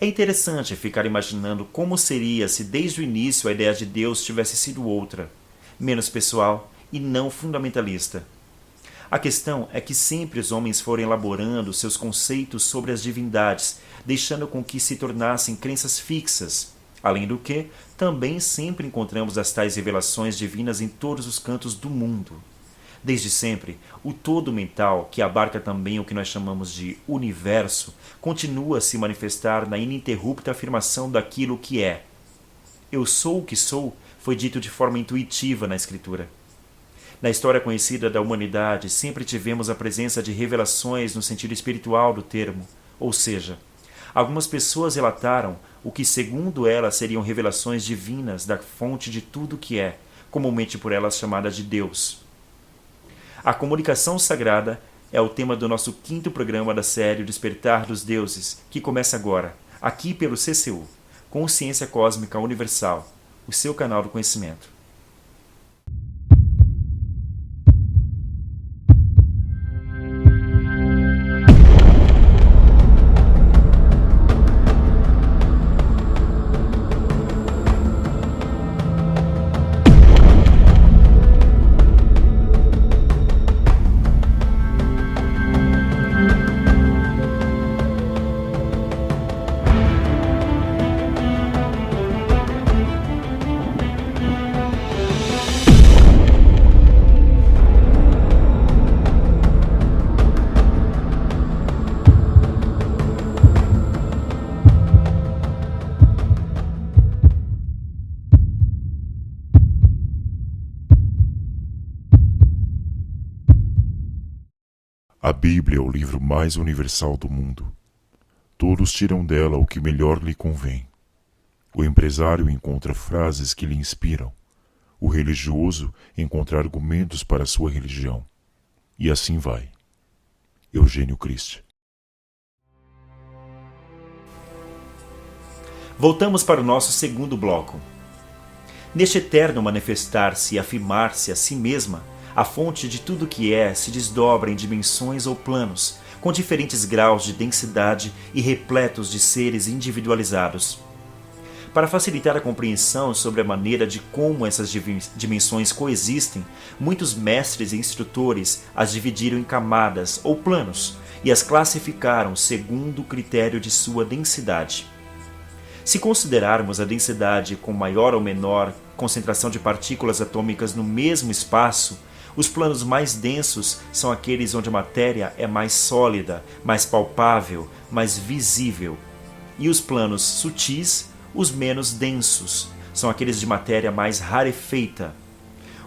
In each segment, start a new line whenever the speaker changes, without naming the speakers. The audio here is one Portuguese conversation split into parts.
É interessante ficar imaginando como seria se desde o início a ideia de Deus tivesse sido outra, menos pessoal e não fundamentalista. A questão é que sempre os homens foram elaborando seus conceitos sobre as divindades, deixando com que se tornassem crenças fixas. Além do que, também sempre encontramos as tais revelações divinas em todos os cantos do mundo. Desde sempre, o todo mental, que abarca também o que nós chamamos de universo, continua a se manifestar na ininterrupta afirmação daquilo que é. Eu sou o que sou foi dito de forma intuitiva na Escritura. Na história conhecida da humanidade, sempre tivemos a presença de revelações no sentido espiritual do termo, ou seja, algumas pessoas relataram o que, segundo elas, seriam revelações divinas da fonte de tudo que é, comumente por elas chamada de Deus. A comunicação sagrada é o tema do nosso 5º programa da série Despertar dos Deuses, que começa agora, aqui pelo CCU, Consciência Cósmica Universal, o seu canal do conhecimento.
A Bíblia é o livro mais universal do mundo. Todos tiram dela o que melhor lhe convém. O empresário encontra frases que lhe inspiram. O religioso encontra argumentos para sua religião. E assim vai. Eugênio Christie.
Voltamos para o nosso segundo bloco. Neste eterno manifestar-se e afirmar-se a si mesma, a fonte de tudo que é se desdobra em dimensões ou planos, com diferentes graus de densidade e repletos de seres individualizados. Para facilitar a compreensão sobre a maneira de como essas dimensões coexistem, muitos mestres e instrutores as dividiram em camadas ou planos e as classificaram segundo o critério de sua densidade. Se considerarmos a densidade com maior ou menor concentração de partículas atômicas no mesmo espaço, os planos mais densos são aqueles onde a matéria é mais sólida, mais palpável, mais visível. E os planos sutis, os menos densos, são aqueles de matéria mais rarefeita.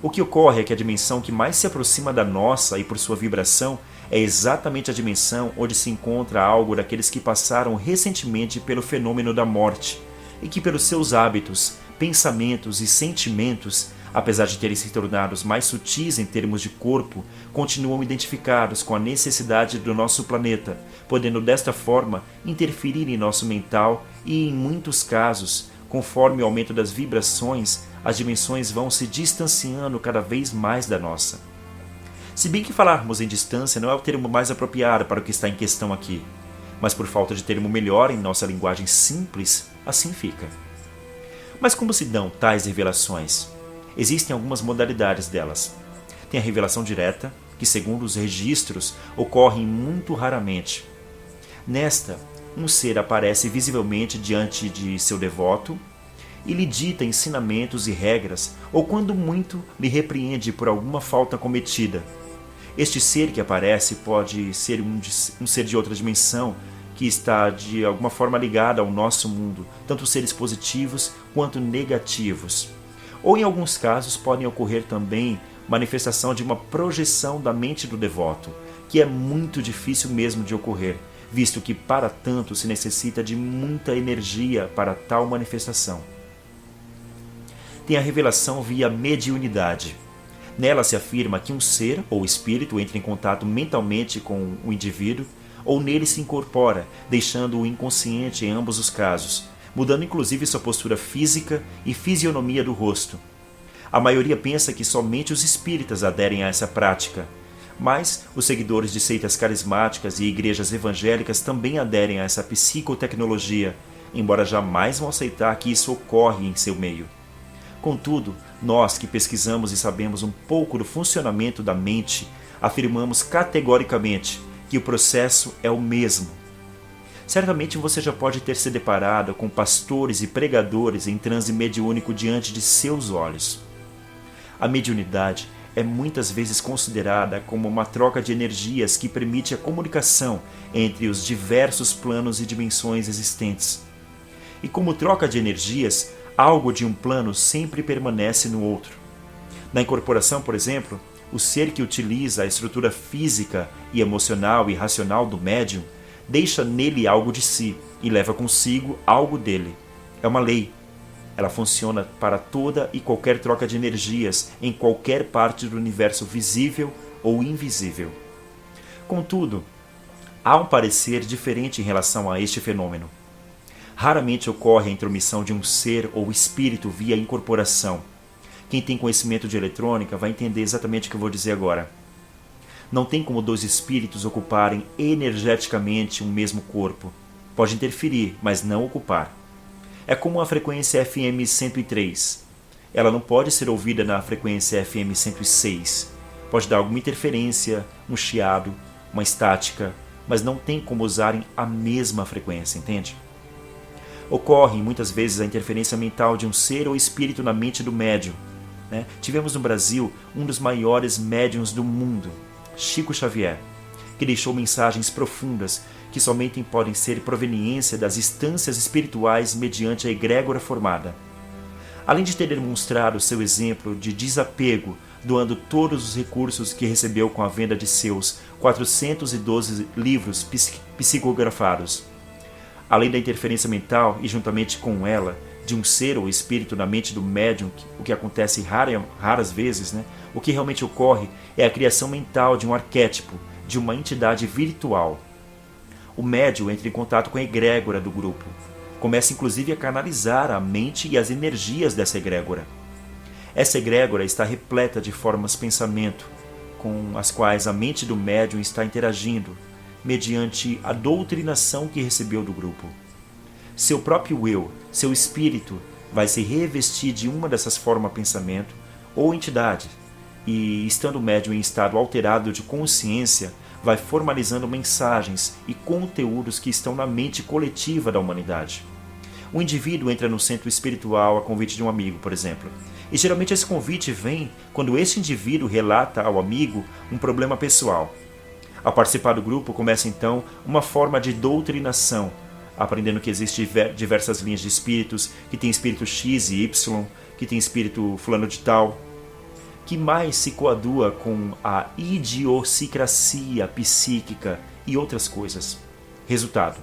O que ocorre é que a dimensão que mais se aproxima da nossa e por sua vibração é exatamente a dimensão onde se encontra algo daqueles que passaram recentemente pelo fenômeno da morte e que pelos seus hábitos, pensamentos e sentimentos, apesar de terem se tornado mais sutis em termos de corpo, continuam identificados com a necessidade do nosso planeta, podendo desta forma interferir em nosso mental e, em muitos casos, conforme o aumento das vibrações, as dimensões vão se distanciando cada vez mais da nossa. Se bem que falarmos em distância não é o termo mais apropriado para o que está em questão aqui, mas por falta de termo melhor em nossa linguagem simples, assim fica. Mas como se dão tais revelações? Existem algumas modalidades delas. Tem a revelação direta, que segundo os registros ocorre muito raramente. Nesta, um ser aparece visivelmente diante de seu devoto e lhe dita ensinamentos e regras, ou quando muito, lhe repreende por alguma falta cometida. Este ser que aparece pode ser um ser de outra dimensão, que está de alguma forma ligado ao nosso mundo, tanto seres positivos quanto negativos. Ou em alguns casos podem ocorrer também manifestação de uma projeção da mente do devoto, que é muito difícil mesmo de ocorrer, visto que para tanto se necessita de muita energia para tal manifestação. Tem a revelação via mediunidade. Nela se afirma que um ser ou espírito entra em contato mentalmente com o indivíduo ou nele se incorpora, deixando-o inconsciente em ambos os casos, mudando inclusive sua postura física e fisionomia do rosto. A maioria pensa que somente os espíritas aderem a essa prática, mas os seguidores de seitas carismáticas e igrejas evangélicas também aderem a essa psicotecnologia, embora jamais vão aceitar que isso ocorre em seu meio. Contudo, nós que pesquisamos e sabemos um pouco do funcionamento da mente, afirmamos categoricamente que o processo é o mesmo. Certamente você já pode ter se deparado com pastores e pregadores em transe mediúnico diante de seus olhos. A mediunidade é muitas vezes considerada como uma troca de energias que permite a comunicação entre os diversos planos e dimensões existentes. E como troca de energias, algo de um plano sempre permanece no outro. Na incorporação, por exemplo, o ser que utiliza a estrutura física e emocional e racional do médium deixa nele algo de si e leva consigo algo dele. É uma lei. Ela funciona para toda e qualquer troca de energias em qualquer parte do universo visível ou invisível. Contudo, há um parecer diferente em relação a este fenômeno. Raramente ocorre a intromissão de um ser ou espírito via incorporação. Quem tem conhecimento de eletrônica vai entender exatamente o que eu vou dizer agora. Não tem como dois espíritos ocuparem energeticamente um mesmo corpo. Pode interferir, mas não ocupar. É como a frequência FM 103. Ela não pode ser ouvida na frequência FM 106. Pode dar alguma interferência, um chiado, uma estática, mas não tem como usarem a mesma frequência, entende? Ocorre muitas vezes a interferência mental de um ser ou espírito na mente do médium. Tivemos no Brasil um dos maiores médiuns do mundo, Chico Xavier, que deixou mensagens profundas que somente podem ser proveniência das instâncias espirituais mediante a egrégora formada. Além de ter demonstrado seu exemplo de desapego, doando todos os recursos que recebeu com a venda de seus 412 livros psicografados. Além da interferência mental e juntamente com ela, de um ser ou espírito na mente do médium, o que acontece raras vezes, o que realmente ocorre é a criação mental de um arquétipo, de uma entidade virtual. O médium entra em contato com a egrégora do grupo. Começa inclusive a canalizar a mente e as energias dessa egrégora. Essa egrégora está repleta de formas pensamento, com as quais a mente do médium está interagindo, mediante a doutrinação que recebeu do grupo. Seu próprio eu, seu espírito, vai se revestir de uma dessas formas pensamento ou entidade, e, estando o médium em estado alterado de consciência, vai formalizando mensagens e conteúdos que estão na mente coletiva da humanidade. O indivíduo entra no centro espiritual a convite de um amigo, por exemplo, e geralmente esse convite vem quando esse indivíduo relata ao amigo um problema pessoal. Ao participar do grupo, começa então uma forma de doutrinação, aprendendo que existem diversas linhas de espíritos, que tem espírito X e Y, que tem espírito fulano de tal, que mais se coadua com a idiosincrasia psíquica e outras coisas. Resultado: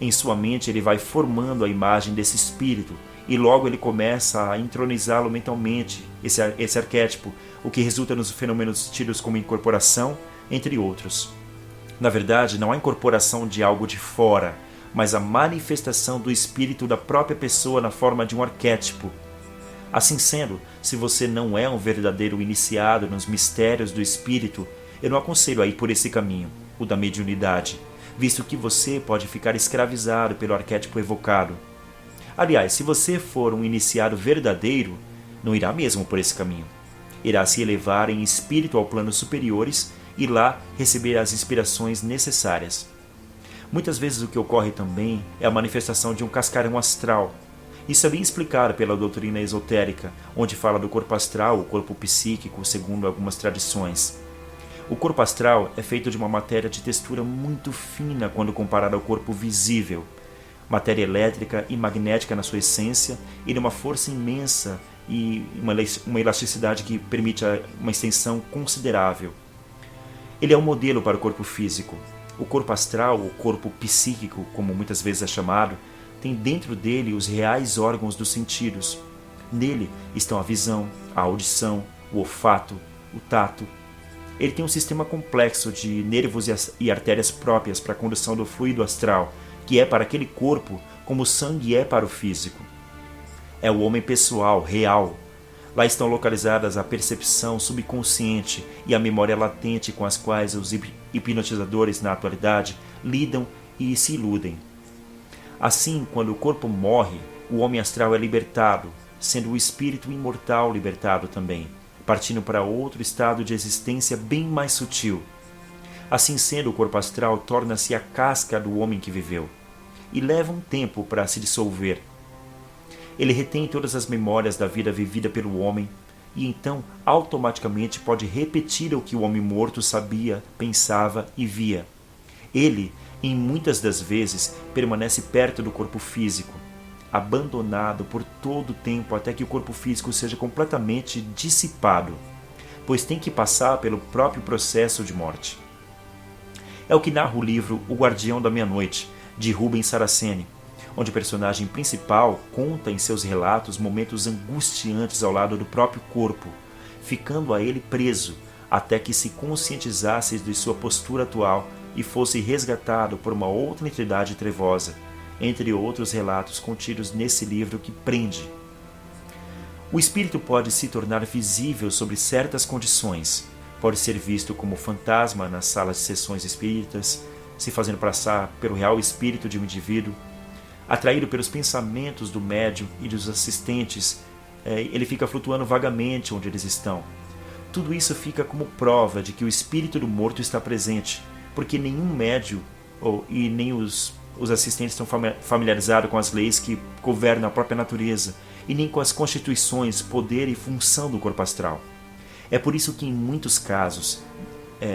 em sua mente ele vai formando a imagem desse espírito e logo ele começa a entronizá-lo mentalmente, esse arquétipo, o que resulta nos fenômenos tidos como incorporação, entre outros. Na verdade, não há incorporação de algo de fora, mas a manifestação do espírito da própria pessoa na forma de um arquétipo. Assim sendo, se você não é um verdadeiro iniciado nos mistérios do espírito, eu não aconselho a ir por esse caminho, o da mediunidade, visto que você pode ficar escravizado pelo arquétipo evocado. Aliás, se você for um iniciado verdadeiro, não irá mesmo por esse caminho. Irá se elevar em espírito ao planos superiores e lá receber as inspirações necessárias. Muitas vezes o que ocorre também é a manifestação de um cascarão astral. Isso é bem explicado pela doutrina esotérica, onde fala do corpo astral, o corpo psíquico, segundo algumas tradições. O corpo astral é feito de uma matéria de textura muito fina quando comparado ao corpo visível, matéria elétrica e magnética na sua essência e de uma força imensa e uma elasticidade que permite uma extensão considerável. Ele é um modelo para o corpo físico. O corpo astral, o corpo psíquico, como muitas vezes é chamado, tem dentro dele os reais órgãos dos sentidos. Nele estão a visão, a audição, o olfato, o tato. Ele tem um sistema complexo de nervos e artérias próprias para a condução do fluido astral, que é para aquele corpo como o sangue é para o físico. É o homem pessoal, real. Lá estão localizadas a percepção subconsciente e a memória latente com as quais os hipnotizadores, na atualidade, lidam e se iludem. Assim, quando o corpo morre, o homem astral é libertado, sendo o espírito imortal libertado também, partindo para outro estado de existência bem mais sutil. Assim sendo, o corpo astral torna-se a casca do homem que viveu, e leva um tempo para se dissolver. Ele retém todas as memórias da vida vivida pelo homem, e então automaticamente pode repetir o que o homem morto sabia, pensava e via. Ele, em muitas das vezes, permanece perto do corpo físico, abandonado por todo o tempo até que o corpo físico seja completamente dissipado, pois tem que passar pelo próprio processo de morte. É o que narra o livro O Guardião da Meia-Noite, de Rubens Saraceni, onde o personagem principal conta em seus relatos momentos angustiantes ao lado do próprio corpo, ficando a ele preso até que se conscientizasse de sua postura atual e fosse resgatado por uma outra entidade trevosa, entre outros relatos contidos nesse livro que prende. O espírito pode se tornar visível sob certas condições, pode ser visto como fantasma nas salas de sessões espíritas, se fazendo passar pelo real espírito de um indivíduo, atraído pelos pensamentos do médium e dos assistentes, ele fica flutuando vagamente onde eles estão. Tudo isso fica como prova de que o espírito do morto está presente, porque nenhum médium e nem os assistentes estão familiarizados com as leis que governam a própria natureza e nem com as constituições, poder e função do corpo astral. É por isso que em muitos casos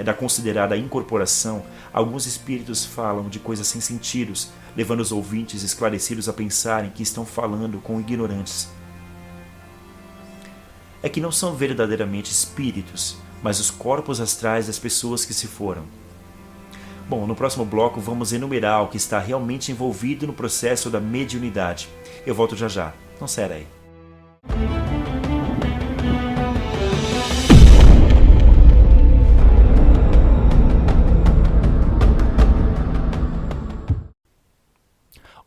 da considerada incorporação, alguns espíritos falam de coisas sem sentidos, levando os ouvintes esclarecidos a pensarem que estão falando com ignorantes. É que não são verdadeiramente espíritos, mas os corpos astrais das pessoas que se foram. Bom, no próximo bloco vamos enumerar o que está realmente envolvido no processo da mediunidade. Eu volto já já, não sai daí.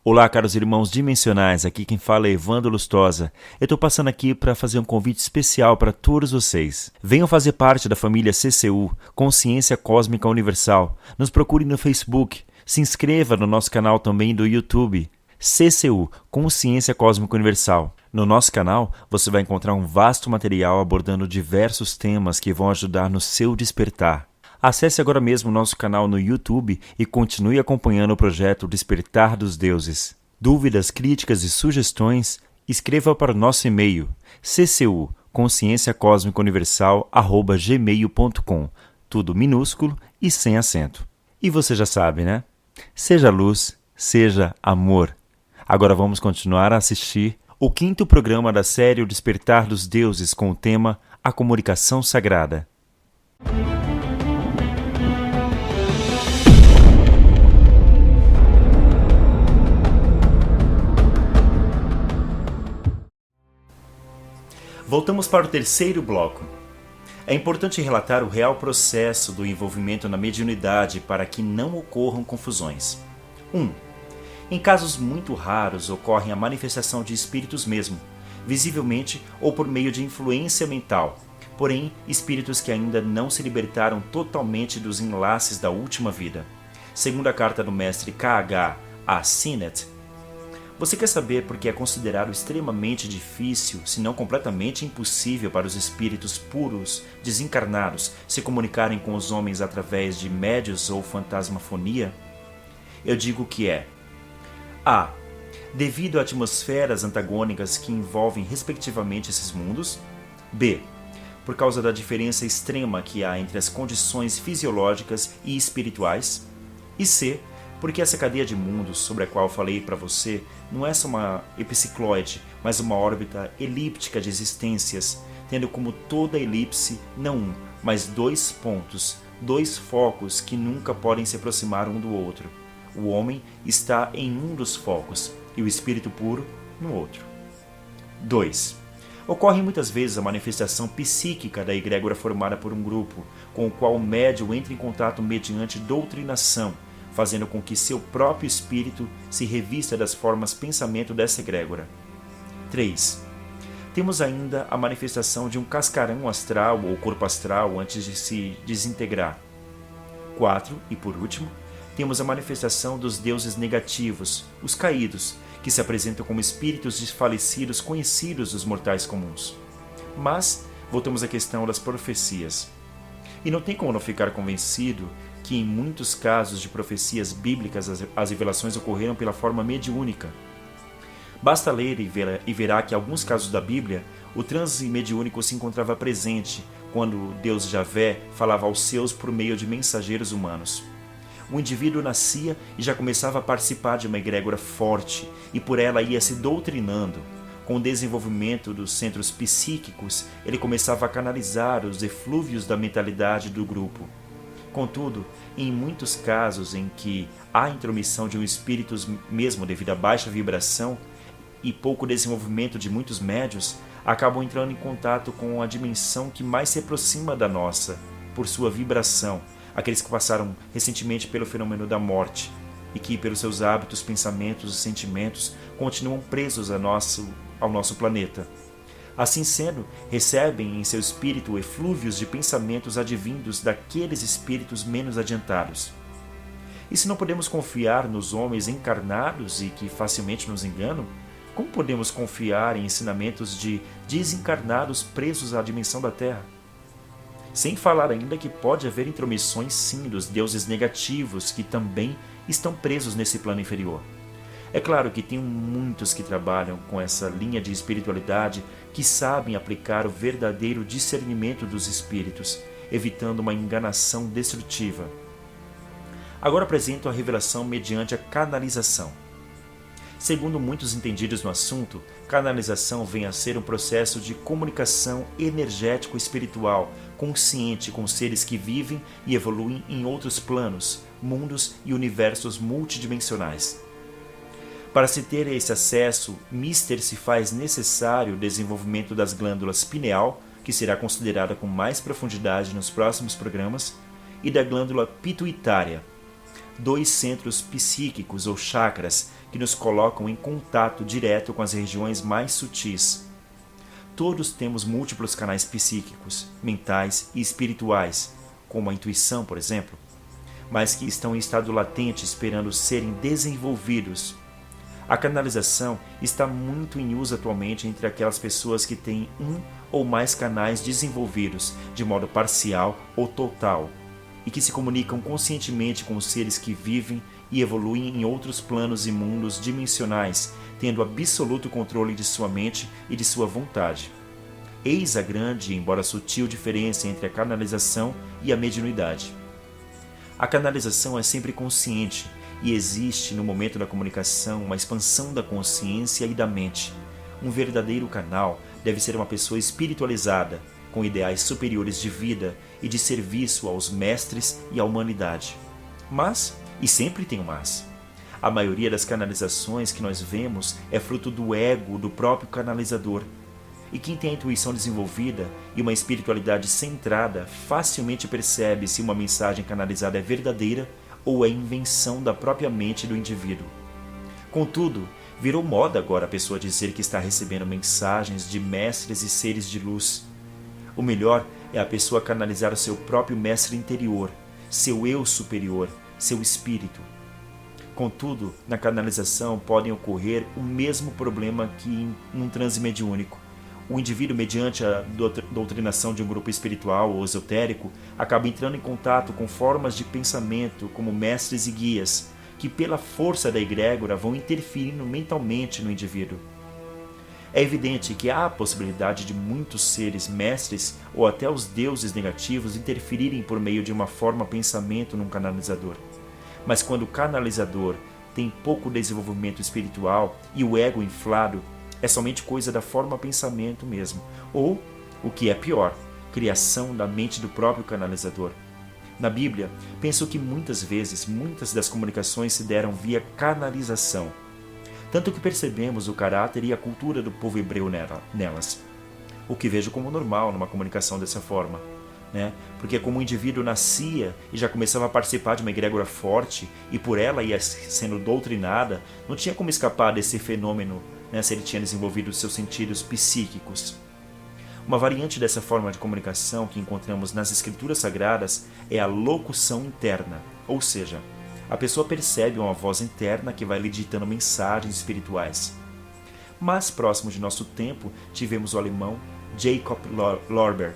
Olá, caros irmãos dimensionais, aqui quem fala é Evandro Lustosa. Eu estou passando aqui para fazer um convite especial para todos vocês. Venham fazer parte da família CCU, Consciência Cósmica Universal. Nos procure no Facebook, se inscreva no nosso canal também do YouTube, CCU, Consciência Cósmica Universal. No nosso canal, você vai encontrar um vasto material abordando diversos temas que vão ajudar no seu despertar. Acesse agora mesmo o nosso canal no YouTube e continue acompanhando o projeto Despertar dos Deuses. Dúvidas, críticas e sugestões, escreva para o nosso e-mail ccu@gmail.com, tudo minúsculo e sem acento. E você já sabe, né? Seja luz, seja amor. Agora vamos continuar a assistir o 5º programa da série O Despertar dos Deuses com o tema A Comunicação Sagrada. Voltamos para o 3º bloco. É importante relatar o real processo do envolvimento na mediunidade para que não ocorram confusões. 1. Em casos muito raros ocorre a manifestação de espíritos mesmo, visivelmente ou por meio de influência mental, porém espíritos que ainda não se libertaram totalmente dos enlaces da última vida. Segundo a carta do mestre K.H. a Sinnett, você quer saber por que é considerado extremamente difícil, se não completamente impossível para os espíritos puros, desencarnados, se comunicarem com os homens através de médios ou fantasmafonia? Eu digo que é A. Devido a atmosferas antagônicas que envolvem respectivamente esses mundos. B. Por causa da diferença extrema que há entre as condições fisiológicas e espirituais. E C. Porque essa cadeia de mundos sobre a qual eu falei para você não é só uma epicicloide, mas uma órbita elíptica de existências, tendo como toda elipse não um, mas 2 pontos, 2 focos que nunca podem se aproximar um do outro. O homem está em um dos focos e o espírito puro no outro. 2. Ocorre muitas vezes a manifestação psíquica da egrégora formada por um grupo, com o qual o médium entra em contato mediante doutrinação, fazendo com que seu próprio espírito se revista das formas pensamento dessa egrégora. 3. Temos ainda a manifestação de um cascarão astral ou corpo astral antes de se desintegrar. 4. E por último, temos a manifestação dos deuses negativos, os caídos, que se apresentam como espíritos desfalecidos conhecidos dos mortais comuns. Mas voltamos à questão das profecias. E não tem como não ficar convencido que em muitos casos de profecias bíblicas as revelações ocorreram pela forma mediúnica. Basta ler e verá que em alguns casos da Bíblia o transe mediúnico se encontrava presente quando Deus Javé falava aos seus por meio de mensageiros humanos. O indivíduo nascia e já começava a participar de uma egrégora forte e por ela ia se doutrinando. Com o desenvolvimento dos centros psíquicos, ele começava a canalizar os eflúvios da mentalidade do grupo. Contudo, em muitos casos em que há intromissão de um espírito mesmo devido à baixa vibração e pouco desenvolvimento de muitos médios, acabam entrando em contato com a dimensão que mais se aproxima da nossa, por sua vibração, aqueles que passaram recentemente pelo fenômeno da morte e que, pelos seus hábitos, pensamentos e sentimentos, continuam presos ao nosso planeta. Assim sendo, recebem em seu espírito eflúvios de pensamentos advindos daqueles espíritos menos adiantados. E se não podemos confiar nos homens encarnados e que facilmente nos enganam, como podemos confiar em ensinamentos de desencarnados presos à dimensão da Terra? Sem falar ainda que pode haver intromissões sim dos deuses negativos que também estão presos nesse plano inferior. É claro que tem muitos que trabalham com essa linha de espiritualidade que sabem aplicar o verdadeiro discernimento dos espíritos, evitando uma enganação destrutiva. Agora apresento a revelação mediante a canalização. Segundo muitos entendidos no assunto, canalização vem a ser um processo de comunicação energético-espiritual consciente com seres que vivem e evoluem em outros planos, mundos e universos multidimensionais. Para se ter esse acesso, Mister se faz necessário o desenvolvimento das glândulas pineal, que será considerada com mais profundidade nos próximos programas, e da glândula pituitária, 2 centros psíquicos ou chakras que nos colocam em contato direto com as regiões mais sutis. Todos temos múltiplos canais psíquicos, mentais e espirituais, como a intuição, por exemplo, mas que estão em estado latente esperando serem desenvolvidos. A canalização está muito em uso atualmente entre aquelas pessoas que têm um ou mais canais desenvolvidos de modo parcial ou total e que se comunicam conscientemente com os seres que vivem e evoluem em outros planos e mundos dimensionais, tendo absoluto controle de sua mente e de sua vontade. Eis a grande, embora sutil, diferença entre a canalização e a mediunidade. A canalização é sempre consciente e existe no momento da comunicação uma expansão da consciência e da mente. Um verdadeiro canal deve ser uma pessoa espiritualizada, com ideais superiores de vida e de serviço aos mestres e à humanidade. Mas, e sempre tem um mas, a maioria das canalizações que nós vemos é fruto do ego do próprio canalizador. E quem tem a intuição desenvolvida e uma espiritualidade centrada facilmente percebe se uma mensagem canalizada é verdadeira ou é invenção da própria mente do indivíduo. Contudo, virou moda agora a pessoa dizer que está recebendo mensagens de mestres e seres de luz. O melhor é a pessoa canalizar o seu próprio mestre interior, seu eu superior, seu espírito. Contudo, na canalização podem ocorrer o mesmo problema que em um transe mediúnico. O indivíduo, mediante a doutrinação de um grupo espiritual ou esotérico, acaba entrando em contato com formas de pensamento como mestres e guias, que pela força da egrégora vão interferindo mentalmente no indivíduo. É evidente que há a possibilidade de muitos seres mestres ou até os deuses negativos interferirem por meio de uma forma pensamento num canalizador. Mas quando o canalizador tem pouco desenvolvimento espiritual e o ego inflado, é somente coisa da forma pensamento mesmo, ou, o que é pior, criação da mente do próprio canalizador. Na Bíblia, penso que muitas vezes, muitas das comunicações se deram via canalização, tanto que percebemos o caráter e a cultura do povo hebreu nelas, o que vejo como normal numa comunicação dessa forma, né? Porque como o indivíduo nascia e já começava a participar de uma egrégora forte e por ela ia sendo doutrinada, não tinha como escapar desse fenômeno, né, se ele tinha desenvolvido seus sentidos psíquicos. Uma variante dessa forma de comunicação que encontramos nas escrituras sagradas é a locução interna, ou seja, A pessoa percebe uma voz interna que vai lhe ditando mensagens espirituais. Mais próximo de nosso tempo, tivemos o alemão Jacob Lorber,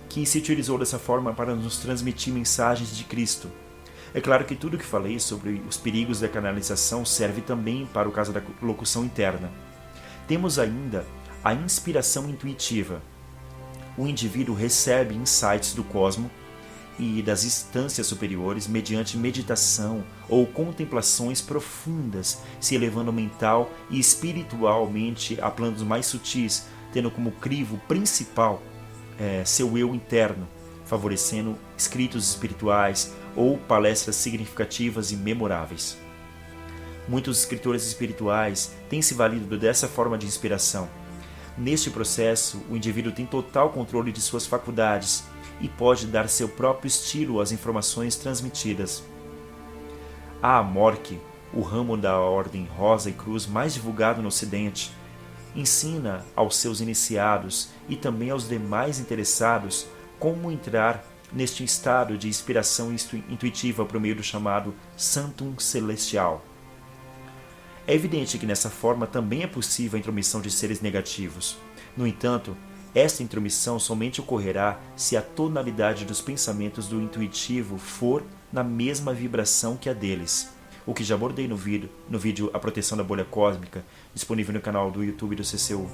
que se utilizou dessa forma para nos transmitir mensagens de Cristo. É claro que tudo o que falei sobre os perigos da canalização serve também para o caso da locução interna. Temos ainda a inspiração intuitiva. O indivíduo recebe insights do cosmos e das instâncias superiores mediante meditação ou contemplações profundas, se elevando mental e espiritualmente a planos mais sutis, tendo como crivo principal seu eu interno, favorecendo escritos espirituais ou palestras significativas e memoráveis. Muitos escritores espirituais têm se valido dessa forma de inspiração. Neste processo, o indivíduo tem total controle de suas faculdades e pode dar seu próprio estilo às informações transmitidas. A Amorque, o ramo da Ordem Rosa e Cruz mais divulgado no Ocidente, ensina aos seus iniciados e também aos demais interessados como entrar neste estado de inspiração intuitiva por meio do chamado Santum Celestial. É evidente que nessa forma também é possível a intromissão de seres negativos. No entanto, esta intromissão somente ocorrerá se a tonalidade dos pensamentos do intuitivo for na mesma vibração que a deles, o que já abordei no vídeo A Proteção da Bolha Cósmica, disponível no canal do YouTube do CCU.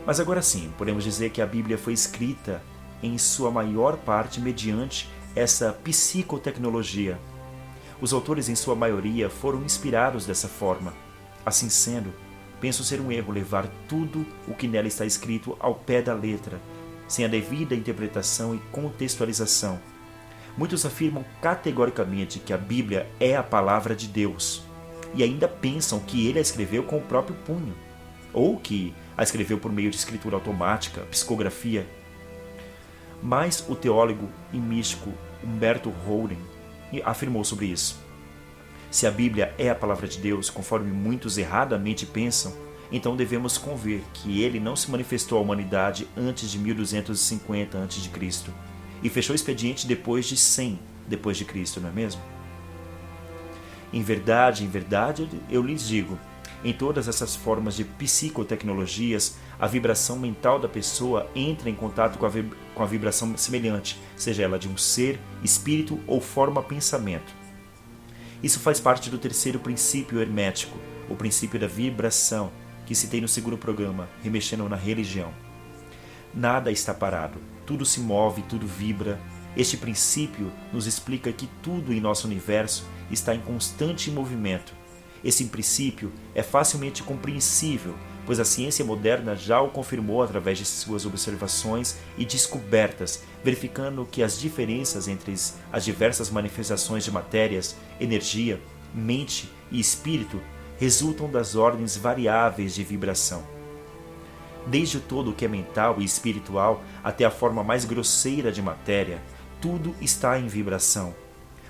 Mas agora sim, podemos dizer que a Bíblia foi escrita em sua maior parte mediante essa psicotecnologia. Os autores, em sua maioria, foram inspirados dessa forma. Assim sendo, penso ser um erro levar tudo o que nela está escrito ao pé da letra, sem a devida interpretação e contextualização. Muitos afirmam categoricamente que a Bíblia é a palavra de Deus, e ainda pensam que ele a escreveu com o próprio punho, ou que a escreveu por meio de escritura automática, psicografia. Mas o teólogo e místico Humberto Holden afirmou sobre isso. Se a Bíblia é a palavra de Deus, conforme muitos erradamente pensam, então devemos conver que ele não se manifestou à humanidade antes de 1250 a.C. e fechou o expediente depois de 100 depois de Cristo, não é mesmo? Em verdade, eu lhes digo, em todas essas formas de psicotecnologias, a vibração mental da pessoa entra em contato com a vibração semelhante, seja ela de um ser, espírito ou forma pensamento. Isso faz parte do terceiro princípio hermético, o princípio da vibração, que citei no segundo programa, Remexendo na Religião. Nada está parado, tudo se move, tudo vibra. Este princípio nos explica que tudo em nosso universo está em constante movimento. Esse princípio é facilmente compreensível, pois a ciência moderna já o confirmou através de suas observações e descobertas, verificando que as diferenças entre as diversas manifestações de matérias, energia, mente e espírito resultam das ordens variáveis de vibração. Desde todo o que é mental e espiritual até a forma mais grosseira de matéria, tudo está em vibração.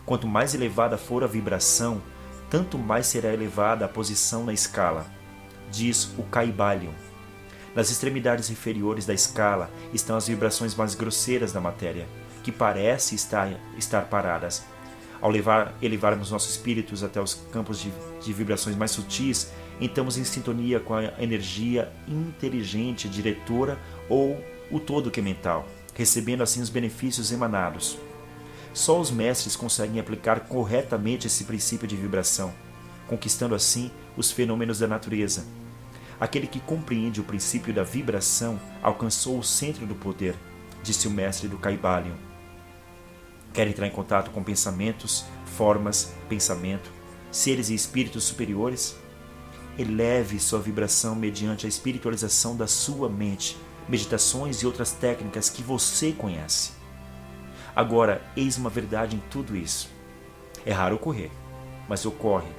Quanto mais elevada for a vibração, tanto mais será elevada a posição na escala, diz o Kybalion. Nas extremidades inferiores da escala estão as vibrações mais grosseiras da matéria, que parecem estar paradas. Ao elevarmos nossos espíritos até os campos de vibrações mais sutis, entramos em sintonia com a energia inteligente, diretora ou o todo que é mental, recebendo assim os benefícios emanados. Só os mestres conseguem aplicar corretamente esse princípio de vibração, conquistando assim os fenômenos da natureza. Aquele que compreende o princípio da vibração alcançou o centro do poder, disse o mestre do Kybalion. Quer entrar em contato com pensamentos, formas, pensamento, seres e espíritos superiores? Eleve sua vibração mediante a espiritualização da sua mente, meditações e outras técnicas que você conhece. Agora, eis uma verdade em tudo isso. É raro ocorrer, mas ocorre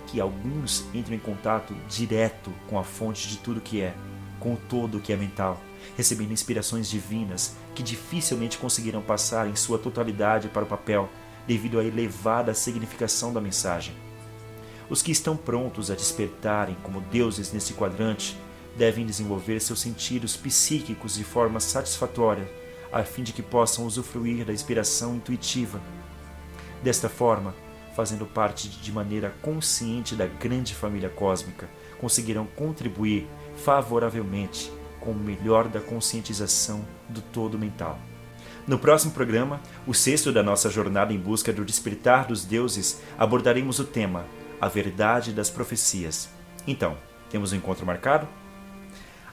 que alguns entram em contato direto com a fonte de tudo que é, com o todo que é mental, recebendo inspirações divinas que dificilmente conseguirão passar em sua totalidade para o papel devido à elevada significação da mensagem. Os que estão prontos a despertarem como deuses nesse quadrante devem desenvolver seus sentidos psíquicos de forma satisfatória, a fim de que possam usufruir da inspiração intuitiva. Desta forma, fazendo parte de maneira consciente da grande família cósmica, conseguirão contribuir favoravelmente com o melhor da conscientização do todo mental. No próximo programa, o sexto da nossa jornada em busca do despertar dos deuses, abordaremos o tema A Verdade das Profecias. Então, temos um encontro marcado?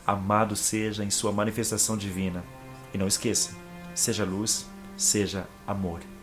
Amado seja em sua manifestação divina. E não esqueça, seja luz, seja amor.